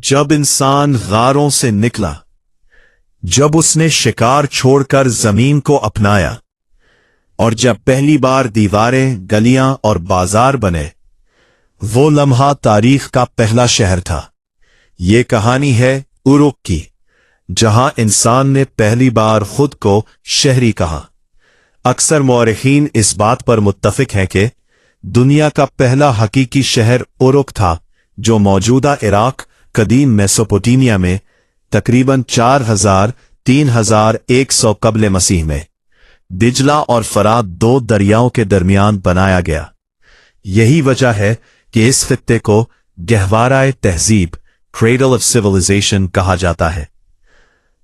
जब इंसान गारों से निकला, जब उसने शिकार छोड़कर जमीन को अपनाया, और जब पहली बार दीवारें, गलियां और बाजार बने, वो लम्हा तारीख का पहला शहर था। ये कहानी है उरुक की, जहां इंसान ने पहली बार खुद को शहरी कहा। अक्सर मौरखीन इस बात पर मुत्तफिक हैं कि दुनिया का पहला हकीकी शहर उरुक था, जो मौजूदा इराक, कदीम मेसोपोटामिया में तकरीबन 4000-3100 कब्ल मसीह में दिजला और फरात दो दरियाओं के दरमियान बनाया गया। यही वजह है कि इस खित्ते को गहवाराए तहजीब, क्रेडल ऑफ सिविलाइजेशन कहा जाता है।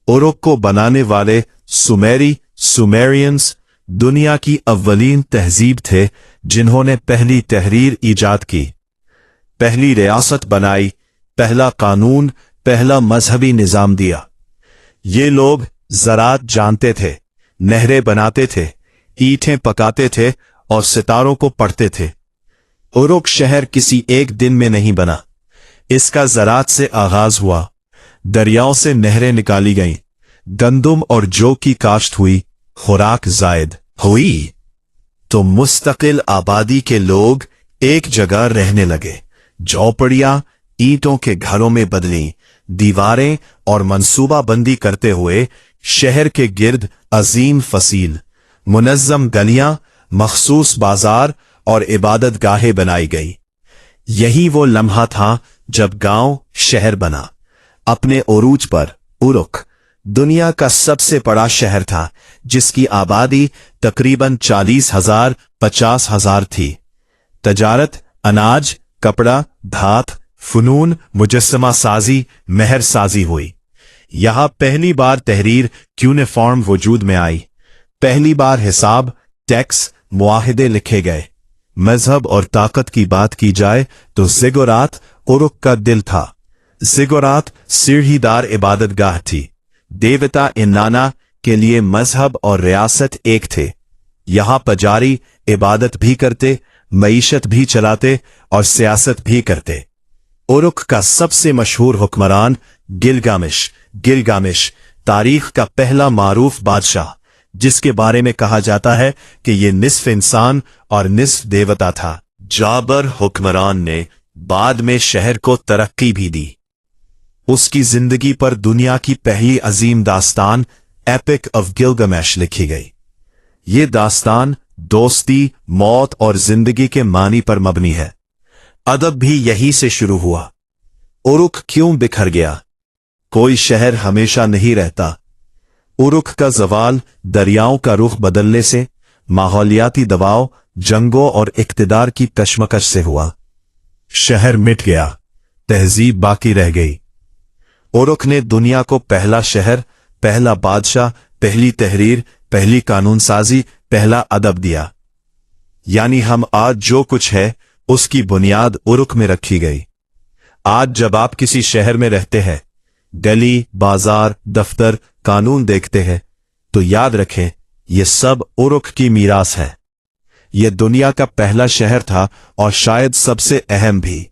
उरुक को बनाने वाले सुमेरियंस दुनिया की अव्वलीन तहजीब थे, जिन्होंने पहली तहरीर ईजाद की, पहली रियासत बनाई, पहला कानून, पहला मजहबी निजाम दिया। ये लोग ज़राअत जानते थे, नहरें बनाते थे, ईंटें पकाते थे और सितारों को पढ़ते थे। उरुक शहर किसी एक दिन में नहीं बना। इसका ज़राअत से आगाज हुआ, दरियाओं से नहरें निकाली गईं, गंदुम और जौ की काश्त हुई, खुराक जायद हुई, तो मुस्तकिल आबादी के लोग एक जगह रहने लगे। झोपड़ियां ईंटों के घरों में बदली, दीवारें और मंसूबाबंदी करते हुए शहर के गिर्द अजीम फसील, मुनज़्ज़म गलियां, मखसूस बाजार और इबादत गाहें बनाई गई। यही वो लम्हा था जब गांव शहर बना। अपने उरूज पर उरुक दुनिया का सबसे बड़ा शहर था, जिसकी आबादी तकरीबन 40,000-50,000 थी। तजारत, अनाज, कपड़ा, धात, फनून, मुजस्समा साजी, मेहर साजी हुई। यहां पहली बार तहरीर यूनिफॉर्म वजूद में आई। पहली बार हिसाब, टैक्स, मुआहिदे लिखे गए। मजहब और ताकत की बात की जाए तो ज़िगुरात उरुक का दिल था। ज़िगुरात सीढ़ीदार इबादतगाह थी। देवता इन्नाना के लिए मजहब और रियासत एक थे। यहां पुजारी इबादत भी करते, मईशत भी चलाते और सियासत भी करते। उरुक का सबसे मशहूर हुक्मरान गिलगामिश तारीख का पहला मारूफ बादशाह, जिसके बारे में कहा जाता है कि ये निस्फ इंसान और निस्फ देवता था। जाबर हुक्मरान ने बाद में शहर को तरक्की भी दी। उसकी जिंदगी पर दुनिया की पहली अजीम दास्तान एपिक ऑफ गिलगामेश लिखी गई। ये दास्तान दोस्ती, मौत और जिंदगी के मानी पर मबनी है। अदब भी यही से शुरू हुआ। उरुक क्यों बिखर गया? कोई शहर हमेशा नहीं रहता। उरुक का ज़वाल दरियाओं का रुख बदलने से, माहौलियाती दबाव, जंगों और इक्तिदार की कशमकश से हुआ। शहर मिट गया, तहजीब बाकी रह गई। उरुक ने दुनिया को पहला शहर, पहला बादशाह, पहली तहरीर, पहली कानून साजी, पहला अदब दिया। यानी हम आज जो कुछ है उसकी बुनियाद उरुक में रखी गई। आज जब आप किसी शहर में रहते हैं, गली, बाजार, दफ्तर, कानून देखते हैं, तो याद रखें ये सब उरुक की मीरास है। यह दुनिया का पहला शहर था और शायद सबसे अहम भी।